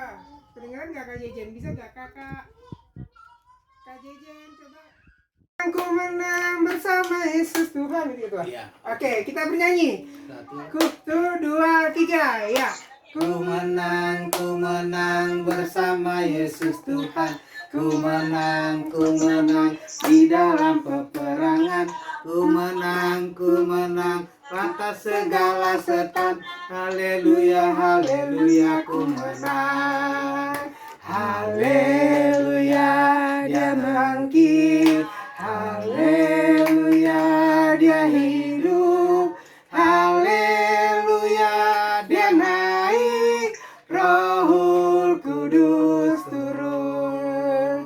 Wah, kedengeran nggak Kak Jejen? Bisa nggak Kak Jejen coba? Aku menang bersama Yesus Tuhan gitu. Iya. Oke, kita bernyanyi. 1, 2, 3, ya. Ku menang bersama Yesus Tuhan. Ku menang di dalam peperangan. Ku menang atas segala setan. Haleluya, haleluya, ku menang. Haleluya, dia bangkit. Haleluya, dia hidup. Haleluya, dia naik. Rohul Kudus turun.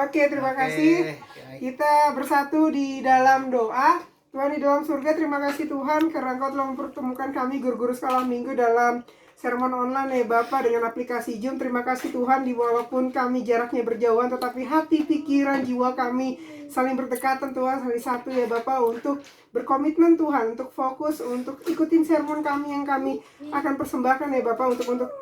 Oke, terima kasih. Kita bersatu di dalam doa. Tuhan di dalam surga, terima kasih Tuhan karena Engkau telah mempertemukan kami guru-guru sekolah minggu dalam sermon online ya Bapak dengan aplikasi Zoom. Terima kasih Tuhan, walaupun kami jaraknya berjauhan tetapi hati, pikiran, jiwa kami saling berdekatan Tuhan, saling satu ya Bapak, untuk berkomitmen Tuhan, untuk fokus, untuk ikutin sermon kami yang kami akan persembahkan ya Bapak, untuk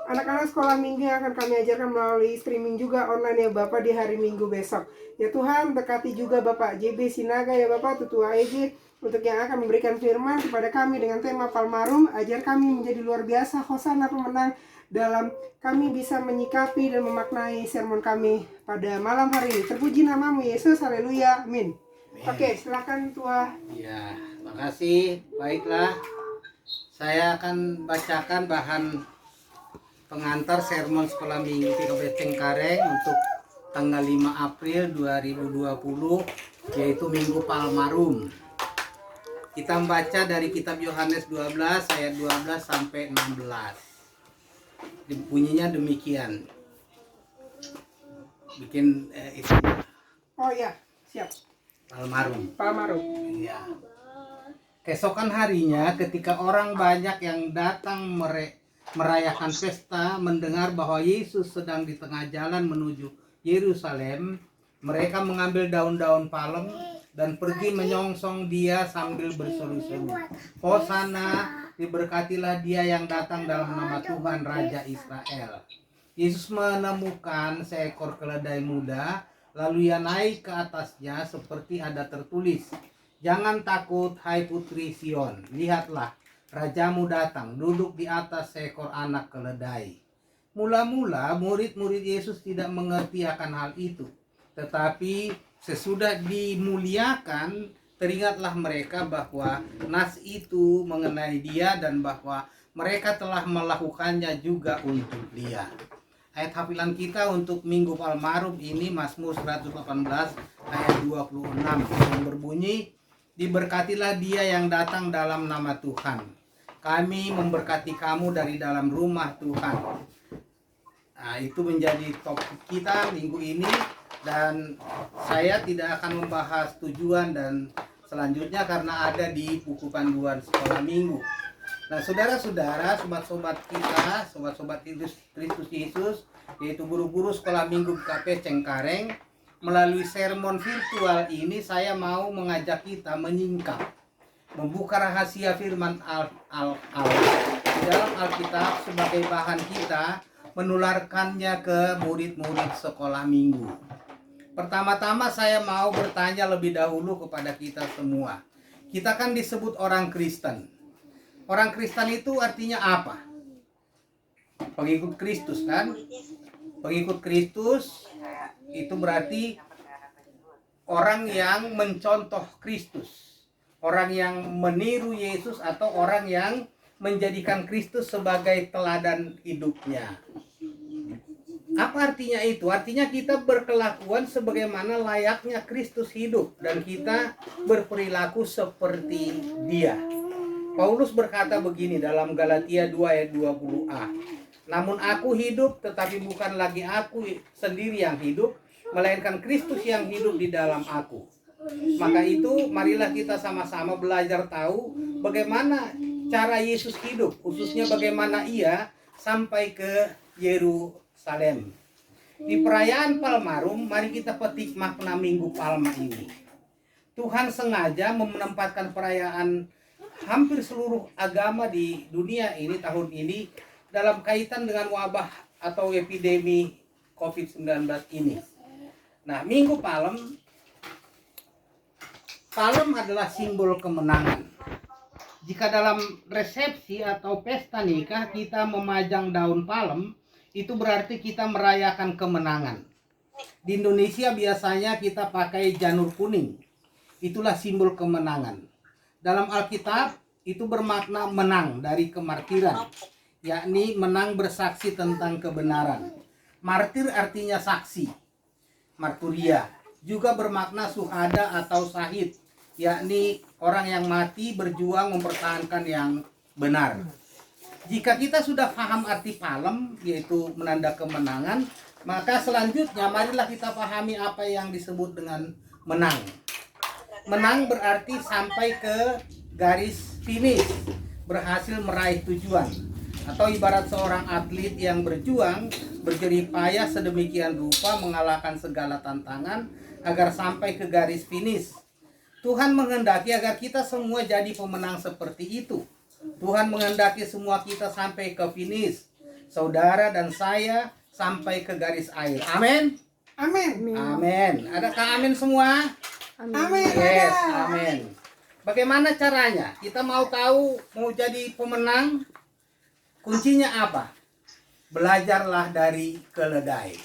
anak-anak sekolah minggu yang akan kami ajarkan melalui streaming juga online ya Bapak di hari Minggu besok. Ya Tuhan, berkati juga Bapak JB Sinaga ya Bapak, Tutua EJ, untuk yang akan memberikan firman kepada kami dengan tema Palmarum. Ajar kami menjadi luar biasa, Hosana pemenang, dalam kami bisa menyikapi dan memaknai sermon kami pada malam hari ini. Terpuji namamu Yesus, haleluya, amin. Oke, silakan Tua. Ya, makasih. Baiklah, saya akan bacakan bahan pengantar sermon sekolah minggu PKB Cengkareng untuk tanggal 5 April 2020, yaitu Minggu Palmarum. Kita membaca dari kitab Yohanes 12 ayat 12 sampai 16. Bunyinya demikian. Bikin itu. Oh ya, siap. Palmarum. Iya. Keesokan harinya ketika orang banyak yang datang merayakan pesta mendengar bahwa Yesus sedang di tengah jalan menuju Yerusalem, mereka mengambil daun-daun palem dan pergi menyongsong dia sambil berseru-seru, Hosana, diberkatilah dia yang datang dalam nama Tuhan Raja Israel. Yesus menemukan seekor keledai muda, lalu ia naik ke atasnya seperti ada tertulis, jangan takut hai putri Sion, lihatlah rajamu datang duduk di atas seekor anak keledai. Mula-mula murid-murid Yesus tidak mengerti akan hal itu. Tetapi sesudah dimuliakan, teringatlah mereka bahwa nas itu mengenai dia dan bahwa mereka telah melakukannya juga untuk dia. Ayat hafalan kita untuk Minggu Palmarum ini Mazmur 118 ayat 26 yang berbunyi, diberkatilah dia yang datang dalam nama Tuhan. Kami memberkati kamu dari dalam rumah Tuhan. Nah, itu menjadi topik kita minggu ini, dan saya tidak akan membahas tujuan dan selanjutnya karena ada di buku panduan sekolah minggu. Nah, saudara-saudara, sobat-sobat kita, sobat-sobat Kristus Yesus, yaitu guru-guru sekolah minggu KP Cengkareng, melalui sermon virtual ini saya mau mengajak kita menyingkap, membuka rahasia firman Allah di dalam Alkitab sebagai bahan kita menularkannya ke murid-murid sekolah minggu. Pertama-tama saya mau bertanya lebih dahulu kepada kita semua. Kita kan disebut orang Kristen. Orang Kristen itu artinya apa? Pengikut Kristus kan? Pengikut Kristus itu berarti orang yang mencontoh Kristus. Orang yang meniru Yesus atau orang yang menjadikan Kristus sebagai teladan hidupnya. Apa artinya itu? Artinya kita berkelakuan sebagaimana layaknya Kristus hidup dan kita berperilaku seperti Dia. Paulus berkata begini dalam Galatia 2 ayat 20a. Namun aku hidup, tetapi bukan lagi aku sendiri yang hidup, melainkan Kristus yang hidup di dalam aku. Maka itu marilah kita sama-sama belajar tahu bagaimana cara Yesus hidup, khususnya bagaimana ia sampai ke Yerusalem. Di perayaan Palmarum, mari kita petik makna Minggu Palma ini. Tuhan sengaja menempatkan perayaan hampir seluruh agama di dunia ini tahun ini dalam kaitan dengan wabah atau epidemi COVID-19 ini. Nah, Minggu Palem adalah simbol kemenangan. Jika dalam resepsi atau pesta nikah kita memajang daun palem, itu berarti kita merayakan kemenangan. Di Indonesia biasanya kita pakai janur kuning. Itulah simbol kemenangan. Dalam Alkitab itu bermakna menang dari kemartiran, yakni menang bersaksi tentang kebenaran. Martir artinya saksi, marturia. Juga bermakna suhada atau syahid, yakni orang yang mati berjuang mempertahankan yang benar. Jika kita sudah paham arti palem, yaitu menanda kemenangan, maka selanjutnya marilah kita pahami apa yang disebut dengan menang. Menang berarti sampai ke garis finish, berhasil meraih tujuan. Atau ibarat seorang atlet yang berjuang, berjerih payah sedemikian rupa mengalahkan segala tantangan agar sampai ke garis finish. Tuhan menghendaki agar kita semua jadi pemenang seperti itu. Tuhan menghendaki semua kita sampai ke finish. Saudara dan saya sampai ke garis akhir. Amin. Amin. Amin. Adakah amin semua? Amin. Yes, amin. Bagaimana caranya? Kita mau tahu, mau jadi pemenang? Kuncinya apa? Belajarlah dari keledai.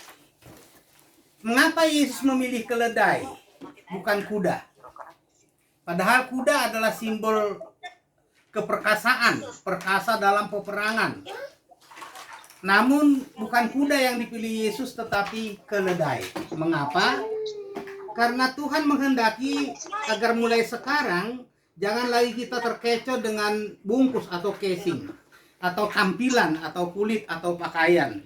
Mengapa Yesus memilih keledai, bukan kuda? Padahal kuda adalah simbol keperkasaan, perkasa dalam peperangan. Namun bukan kuda yang dipilih Yesus tetapi keledai. Mengapa? Karena Tuhan menghendaki agar mulai sekarang jangan lagi kita terkecoh dengan bungkus atau casing, atau tampilan, atau kulit, atau pakaian.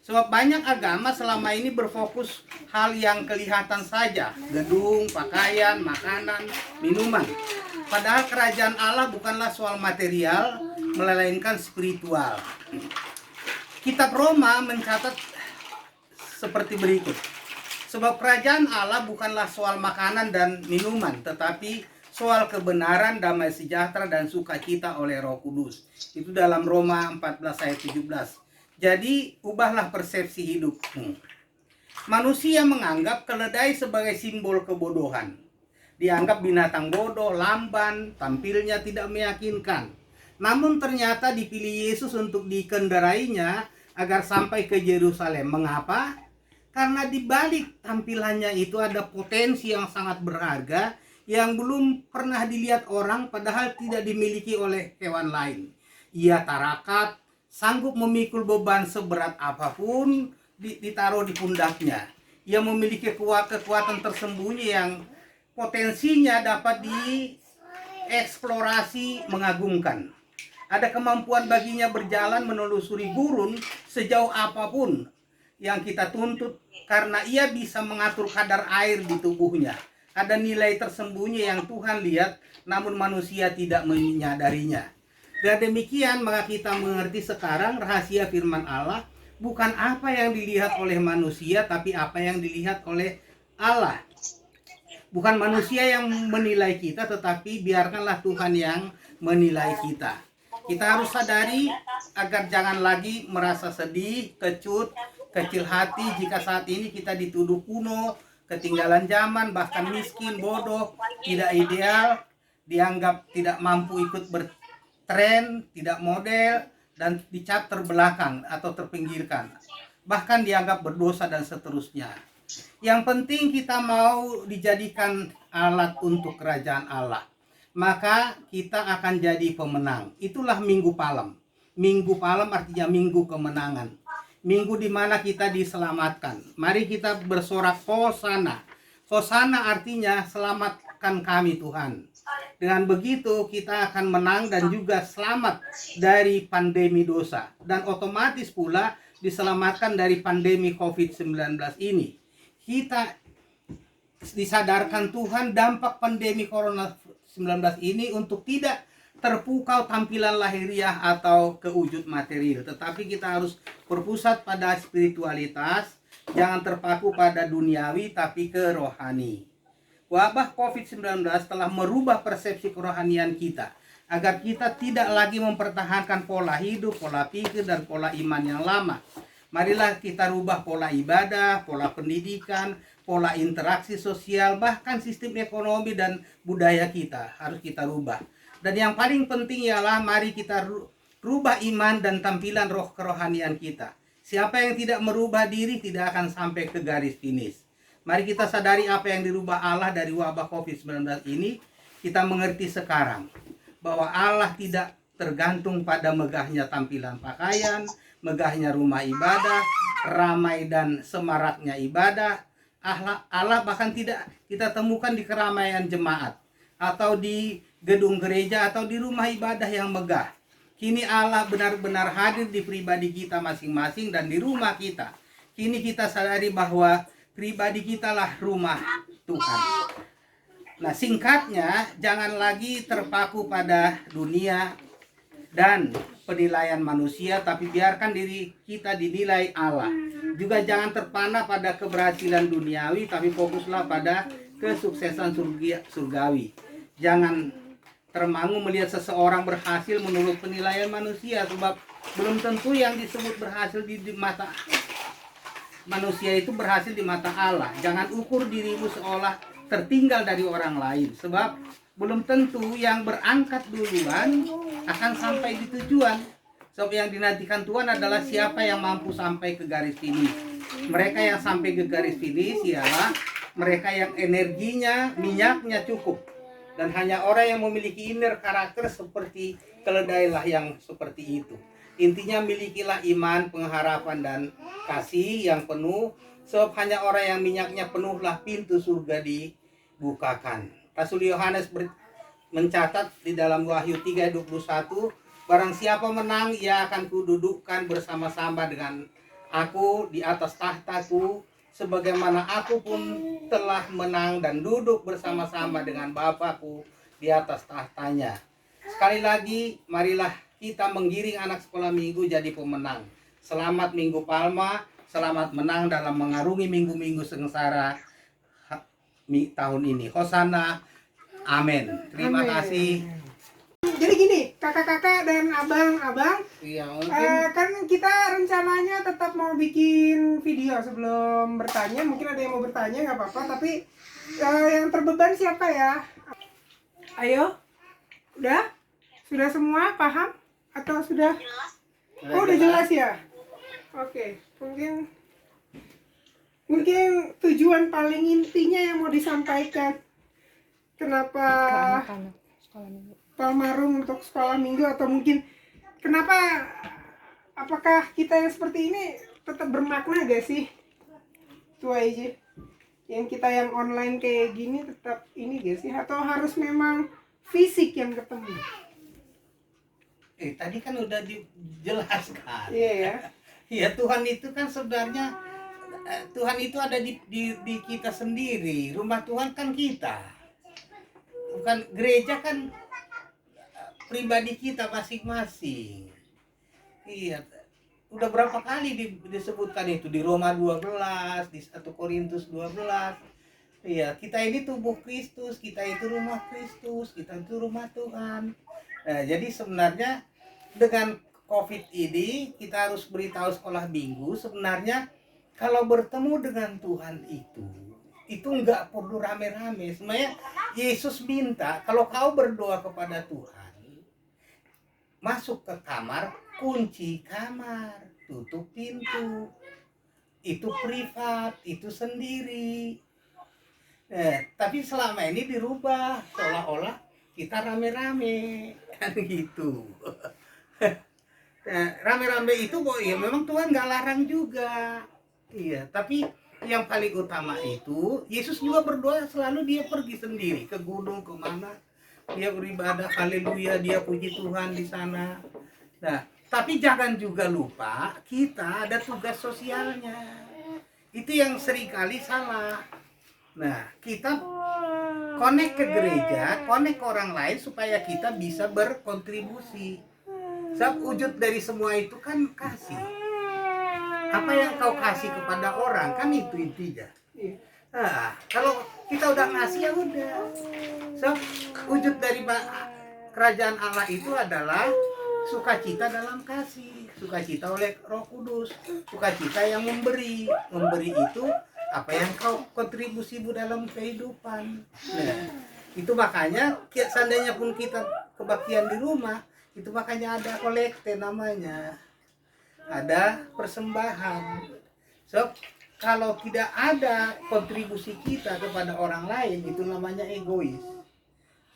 Sebab banyak agama selama ini berfokus hal yang kelihatan saja, gedung, pakaian, makanan, minuman. Padahal kerajaan Allah bukanlah soal material, melainkan spiritual. Kitab Roma mencatat seperti berikut. Sebab kerajaan Allah bukanlah soal makanan dan minuman, tetapi soal kebenaran, damai sejahtera, dan sukacita oleh Roh Kudus. Itu dalam Roma 14 ayat 17. Jadi, ubahlah persepsi hidupmu. Manusia menganggap keledai sebagai simbol kebodohan. Dianggap binatang bodoh, lamban, tampilnya tidak meyakinkan. Namun ternyata dipilih Yesus untuk dikendarainya agar sampai ke Yerusalem. Mengapa? Karena di balik tampilannya itu ada potensi yang sangat berharga yang belum pernah dilihat orang, padahal tidak dimiliki oleh hewan lain. Ia tarakat, sanggup memikul beban seberat apapun ditaruh di pundaknya. Ia memiliki kekuatan tersembunyi yang potensinya dapat dieksplorasi mengagumkan. Ada kemampuan baginya berjalan menelusuri gurun sejauh apapun yang kita tuntut, karena ia bisa mengatur kadar air di tubuhnya. Ada nilai tersembunyi yang Tuhan lihat, namun manusia tidak menyadarinya. Dan demikian maka kita mengerti sekarang rahasia firman Allah bukan apa yang dilihat oleh manusia, tapi apa yang dilihat oleh Allah. Bukan manusia yang menilai kita, tetapi biarkanlah Tuhan yang menilai kita. Kita harus sadari agar jangan lagi merasa sedih, kecut, kecil hati jika saat ini kita dituduh kuno, ketinggalan zaman, bahkan miskin, bodoh, tidak ideal, dianggap tidak mampu ikut bertren, tidak model, dan dicap terbelakang atau terpinggirkan. Bahkan dianggap berdosa dan seterusnya. Yang penting kita mau dijadikan alat untuk kerajaan Allah. Maka kita akan jadi pemenang. Itulah Minggu Palem. Minggu Palem artinya Minggu Kemenangan. Minggu di mana kita diselamatkan. Mari kita bersorak Hosana. Hosana artinya selamatkan kami Tuhan. Dengan begitu kita akan menang dan juga selamat dari pandemi dosa. Dan otomatis pula diselamatkan dari pandemi COVID-19 ini. Kita disadarkan Tuhan dampak pandemi Corona-19 ini untuk tidak terpukau tampilan lahiriah atau kewujud material, tetapi kita harus berpusat pada spiritualitas, jangan terpaku pada duniawi tapi ke rohani. Wabah COVID-19 telah merubah persepsi kerohanian kita agar kita tidak lagi mempertahankan pola hidup, pola pikir, dan pola iman yang lama. Marilah kita rubah pola ibadah, pola pendidikan, pola interaksi sosial, bahkan sistem ekonomi dan budaya kita harus kita rubah. Dan yang paling penting ialah mari kita rubah iman dan tampilan roh kerohanian kita. Siapa yang tidak merubah diri tidak akan sampai ke garis finish. Mari kita sadari apa yang dirubah Allah dari wabah COVID-19 ini. Kita mengerti sekarang bahwa Allah tidak tergantung pada megahnya tampilan pakaian, megahnya rumah ibadah, ramai dan semaraknya ibadah. Allah bahkan tidak kita temukan di keramaian jemaat atau di gedung gereja atau di rumah ibadah yang megah. Kini Allah benar-benar hadir di pribadi kita masing-masing dan di rumah kita. Kini kita sadari bahwa pribadi kitalah rumah Tuhan. Nah, singkatnya, jangan lagi terpaku pada dunia dan penilaian manusia, tapi biarkan diri kita dinilai Allah. Juga jangan terpana pada keberhasilan duniawi, tapi fokuslah pada kesuksesan surgawi. Jangan termangu melihat seseorang berhasil menurut penilaian manusia, sebab belum tentu yang disebut berhasil di mata manusia itu berhasil di mata Allah. Jangan ukur dirimu seolah tertinggal dari orang lain, sebab belum tentu yang berangkat duluan akan sampai di tujuan. Sebab yang dinantikan Tuhan adalah siapa yang mampu sampai ke garis finish. Mereka yang sampai ke garis finish ialah mereka yang energinya, minyaknya cukup. Dan hanya orang yang memiliki inner karakter seperti keledailah yang seperti itu. Intinya milikilah iman, pengharapan dan kasih yang penuh. Sebab hanya orang yang minyaknya penuhlah pintu surga dibukakan. Rasul Yohanes mencatat di dalam Wahyu 3:21, barang siapa menang, ia akan kududukkan bersama-sama dengan aku di atas tahtaku, sebagaimana aku pun telah menang dan duduk bersama-sama dengan Bapakku di atas tahtanya. Sekali lagi, marilah kita menggiring anak sekolah minggu jadi pemenang. Selamat Minggu Palma, selamat menang dalam mengarungi minggu-minggu sengsara tahun ini. Hosana, amin. Terima kasih. Jadi gini, kakak-kakak dan abang-abang, Iya, kan kita rencananya tetap mau bikin video sebelum bertanya. Mungkin ada yang mau bertanya, nggak apa-apa. Tapi yang terbeban siapa ya? Ayo, udah? Sudah semua paham? Atau sudah? Oh, udah jelas ya? Oke, mungkin tujuan paling intinya yang mau disampaikan. Kenapa Palmarum untuk sekolah minggu, atau mungkin kenapa, apakah kita yang seperti ini tetap bermakna gak sih? Itu aja. Yang kita yang online kayak gini tetap ini gak sih? Atau harus memang fisik yang ketemu? Tadi kan udah dijelaskan. Iya ya. Ya, Tuhan itu kan sebenarnya Tuhan itu ada di kita sendiri. Rumah Tuhan kan kita. Bukan gereja kan pribadi kita masing-masing. Iya. Udah berapa kali disebutkan itu di Roma 12, di 1 Korintus 12. Iya, kita ini tubuh Kristus, kita itu rumah Kristus, kita itu rumah Tuhan. Nah, jadi sebenarnya dengan COVID ini kita harus beritahu sekolah minggu, sebenarnya kalau bertemu dengan Tuhan itu enggak perlu rame-rame. Sebenarnya Yesus minta kalau kau berdoa kepada Tuhan, masuk ke kamar, kunci kamar, tutup pintu. Itu privat, itu sendiri. Tapi selama ini dirubah seolah-olah kita rame-rame kan gitu. Rame-rame itu ya memang Tuhan nggak larang juga. Iya, tapi yang paling utama itu Yesus juga berdoa selalu dia pergi sendiri ke gunung kemana, dia beribadah haleluya, dia puji Tuhan di sana. Nah, tapi jangan juga lupa kita ada tugas sosialnya. Itu yang seringkali salah. Nah, kita connect ke gereja, connect ke orang lain supaya kita bisa berkontribusi. Sebab wujud dari semua itu kan kasih. Apa yang kau kasih kepada orang kan itu intinya. Nah, kalau kita udah ngasih ya udah. Sebab wujud dari kerajaan Allah itu adalah sukacita dalam kasih, sukacita oleh Roh Kudus, sukacita yang memberi itu apa yang kau kontribusi dalam kehidupan. Nah, itu makanya seandainya pun kita kebaktian di rumah, itu makanya ada kolekte namanya, ada persembahan. So kalau tidak ada kontribusi kita kepada orang lain, itu namanya egois.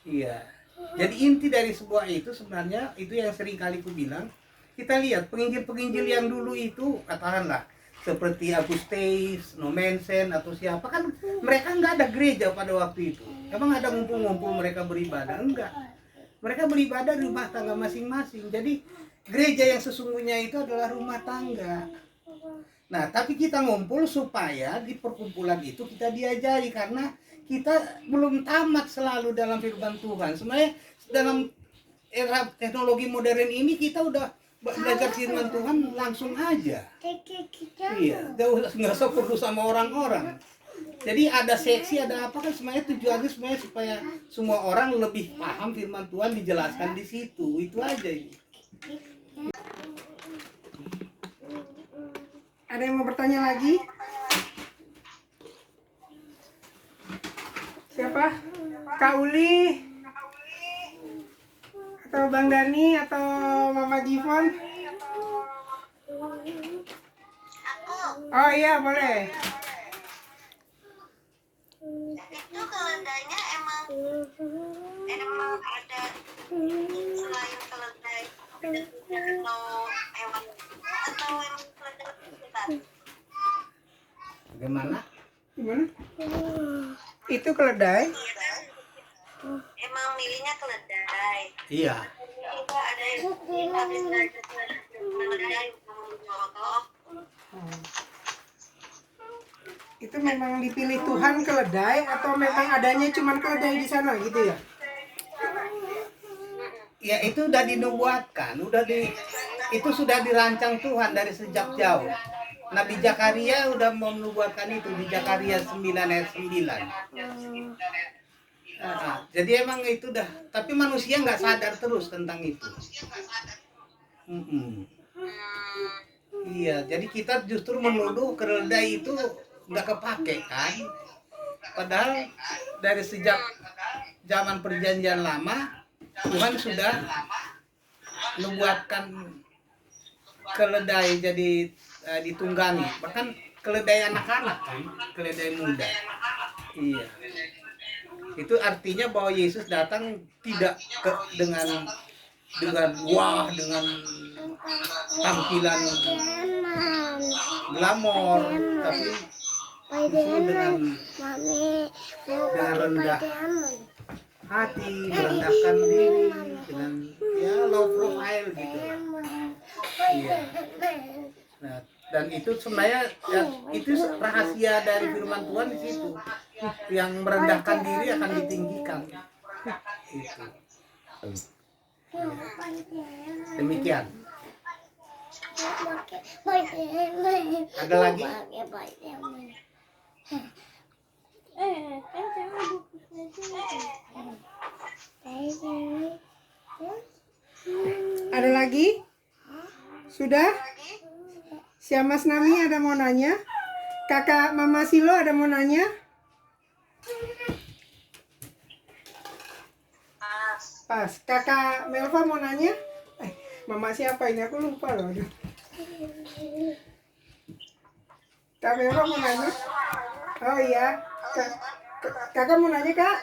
Iya. Jadi inti dari sebuah itu sebenarnya itu yang sering kali ku bilang. Kita lihat penginjil-penginjil yang dulu itu, katakanlah seperti Augustus, Nomensen atau siapa, kan mereka nggak ada gereja pada waktu itu. Emang ada ngumpul-ngumpul mereka beribadah? Enggak. Mereka beribadah di rumah tangga masing-masing. Jadi gereja yang sesungguhnya itu adalah rumah tangga. Nah, tapi kita ngumpul supaya di perkumpulan itu kita diajari, karena kita belum tamat selalu dalam firman Tuhan. Sebenarnya dalam era teknologi modern ini kita udah belajar firman Tuhan langsung aja. Iya, nggak usah perlu sama orang-orang. Jadi ada seksi, ada apa, kan sebenarnya tujuannya sebenarnya supaya semua orang lebih paham firman Tuhan dijelaskan di situ. Itu aja ini. Ada yang mau bertanya lagi? Siapa? Kak Uli? Atau Bang Dani? Atau Mama Givon? Oh iya, boleh. Itu keledainya emang ada selain keledai atau hewan atau emang keledai bukan? Bagaimana? Gimana? Itu keledai? Iya kan? Emang milihnya keledai. Iya. Juga ada yang habis belajar keledai menjorok. Itu memang dipilih Tuhan keledai atau memang adanya cuman keledai di sana gitu ya? Ya itu udah dinubuatkan, itu sudah dirancang Tuhan dari sejak jauh. Nabi Zakaria udah menubuatkan itu di Zakaria 9 ayat 9. Jadi emang itu dah, tapi manusia nggak sadar terus tentang itu. Iya, jadi kita justru menuduh keledai itu nggak kepake kan. Padahal dari sejak zaman perjanjian lama Tuhan sudah membuatkan keledai jadi ditunggangi, bahkan keledai anak-anak kan, keledai muda. Iya. Itu artinya bahwa Yesus datang tidak dengan wah, dengan tampilan glamor, tapi justru dengan rendah hati, merendahkan diri, dengan ya low profile gitu. Iya. Nah, dan itu sebenarnya ya, itu rahasia dari firman Tuhan di situ. Yang merendahkan diri akan ditinggikan. Itu. Demikian. Ada lagi? Ada lagi? Sudah? Si Mas Nami ada mau nanya? Kakak Mama Silo ada mau nanya? Pas. Kakak Melva mau nanya? Mama siapa ini? Aku lupa loh. Kak Melva mau nanya? Oh iya. Kakak mau nanya, Kak?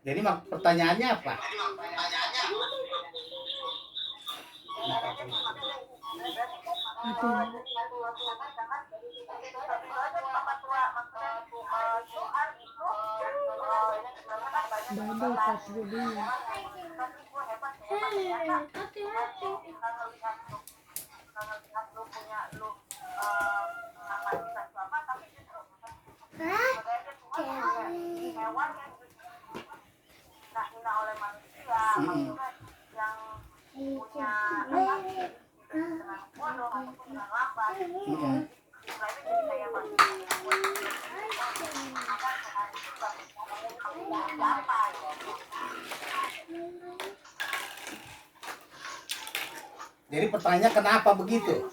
Jadi pertanyaannya apa? Jadi pertanyaan kenapa begitu?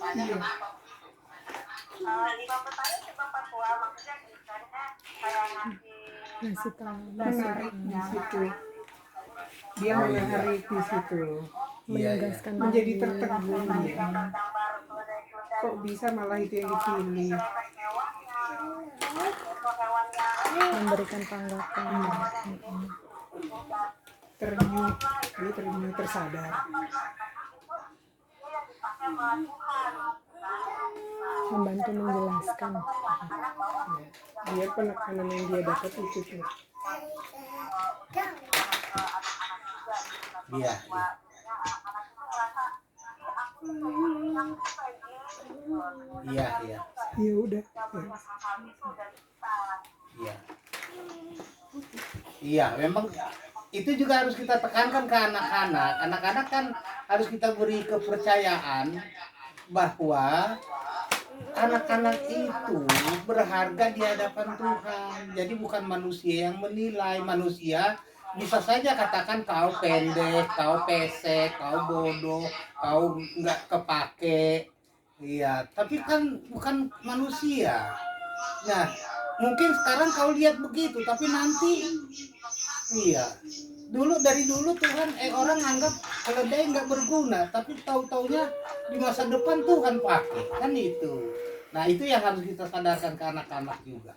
Menarik di situ. Dia menarik di situ. Iya. Menjadi tertegun. Kok bisa malah itu yang dipilih? Memberikan tanggapan. Dia tersadar. Membantu menjelaskan. Dia penekanan yang dia dapat itu tuh. Iya. Iya. Ya udah. Iya. Iya, memang itu juga harus kita tekankan ke anak-anak. Anak-anak kan harus kita beri kepercayaan bahwa anak-anak itu berharga di hadapan Tuhan. Jadi bukan manusia yang menilai. Manusia bisa saja katakan kau pendek, kau pesek, kau bodoh, kau nggak kepake. Iya, tapi kan bukan manusia. Nah, mungkin sekarang kau lihat begitu, tapi nanti, iya, dari dulu Tuhan orang anggap keledai nggak berguna, tapi tahu-taunya di masa depan Tuhan pakai, kan itu. Nah itu yang harus kita sadarkan ke anak-anak juga.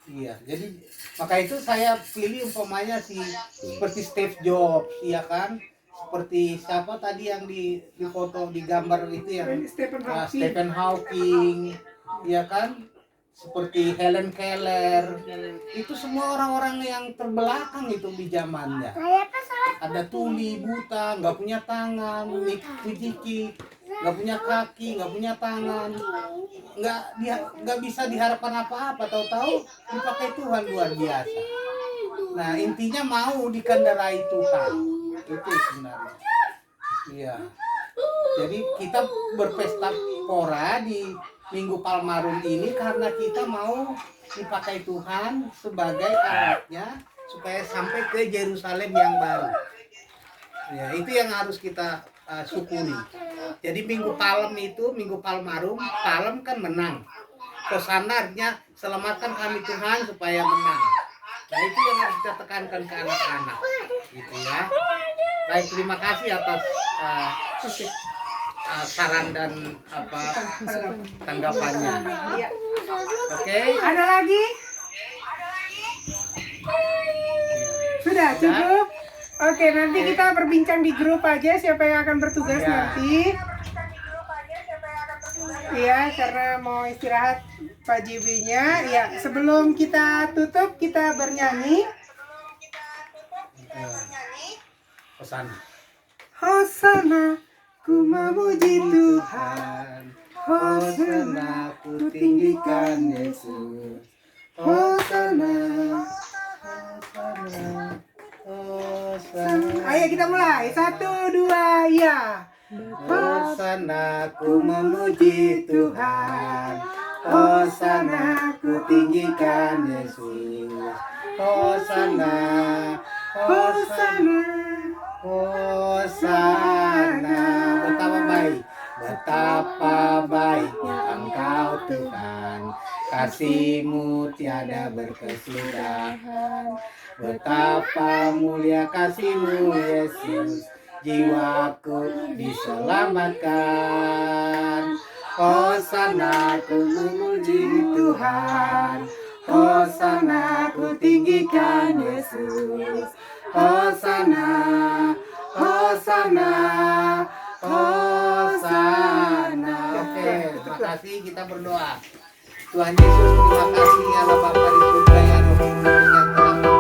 Iya, jadi maka itu saya pilih umpamanya seperti Steve Jobs, iya kan? Seperti siapa tadi yang di foto di gambar itu yang Stephen Hawking, iya kan? Seperti Helen Keller, itu semua orang-orang yang terbelakang itu di zamannya. Ada tuli, buta, nggak punya tangan, Nick Vujicic, nggak punya kaki, nggak punya tangan, nggak bisa diharapkan apa-apa, tahu-tahu dipakai Tuhan luar biasa. Nah intinya mau dikendarai Tuhan, itu sebenarnya. Iya. Jadi kita berpesta pora di Minggu Palmarum ini karena kita mau dipakai Tuhan sebagai alatnya supaya sampai ke Yerusalem yang baru. Ya, itu yang harus kita syukuri. Jadi Minggu Palem itu, Minggu Palmarum, Palem kan menang. Hosanna-nya selamatkan kami Tuhan supaya menang. Nah itu yang harus kita tekankan ke anak-anak, gitu ya. Baik, terima kasih atas saran dan tanggapannya. Oke. Ada lagi? Sudah cukup. Oke, nanti kita berbincang di grup aja siapa yang akan bertugas nanti. Iya, karena mau istirahat Pak JB-nya. Ya, sebelum kita tutup kita bernyanyi. Hosanna. Hosanna, ku memuji Tuhan. Hosanna, ku tinggikan Yesus. Hosanna, Hosanna, Hosanna. Ayo kita mulai. 1, 2, ya. Hosanna, ku memuji Tuhan. Hosanna, ku tinggikan Yesus. Hosanna, Hosanna, Hosanna. Betapa baiknya Engkau Tuhan, kasih-Mu tiada berkesudahan. Betapa mulia kasih-Mu Yesus, jiwaku diselamatkan. Hosanna, ku memuji Tuhan. Hosanna, ku tinggikan Yesus. Hosanna, Hosanna, Hosanna. Oke, kolaborasi, kita berdoa. Tuhan Yesus, terima kasih Allah Bapa di surga ya Roh Kudus yang telah